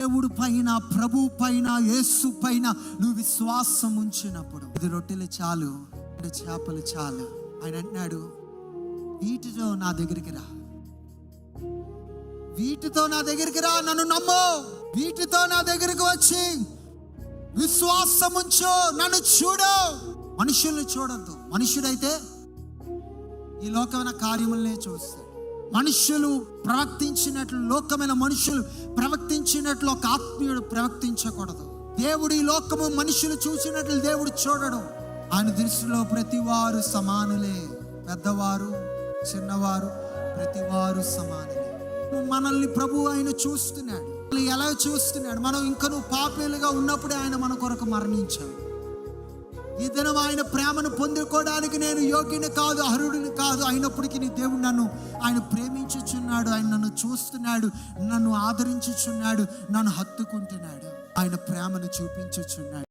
దేవుడు పైన, ప్రభు పైన, యేసు పైన నువ్వు విశ్వాసం ఉంచినప్పుడు 5 రొట్టెలు చాలు, 2 చేపలు చాలు. ఆయన అంటున్నాడు, వీటితో నా దగ్గరికి రా, వీటితో నా దగ్గరికి రా, నన్ను నమ్ము, వీటితో నా దగ్గరికి వచ్చి విశ్వాసం ఉంచు, నన్ను చూడు. మనుషుల్ని చూడద్దు. మనుషుడైతే ఈ లోకమైన కార్యములనే చూస్తాడు. మనుషులు ప్రవర్తించినట్లు, లోకమైన మనుషులు ప్రవర్తించినట్లు ఒక ఆత్మీయుడు ప్రవర్తించకూడదు. దేవుడు ఈ లోకము మనుషులు చూసినట్లు దేవుడు చూడడం. ఆయన దృష్టిలో ప్రతివారు సమానులే, పెద్దవారు చిన్నవారు ప్రతివారు సమానులే. మనల్ని ప్రభు ఆయన చూస్తున్నాడు. ఎలా చూస్తున్నాడు? మనం ఇంకనూ పాపేలుగా ఉన్నప్పుడే ఆయన మన కొరకు మరణించాడు. ఈ దినం ఆయన ప్రేమను పొందుకోవడానికి నేను యోగ్యుని కాదు, అర్హుడిని కాదు. అయినప్పటికీ నీ దేవుడు నన్ను ఆయన ప్రేమించుచున్నాడు. ఆయన నన్ను చూస్తున్నాడు, నన్ను ఆదరించుచున్నాడు, నన్ను హత్తుకుంటున్నాడు, ఆయన ప్రేమను చూపించుచున్నాడు.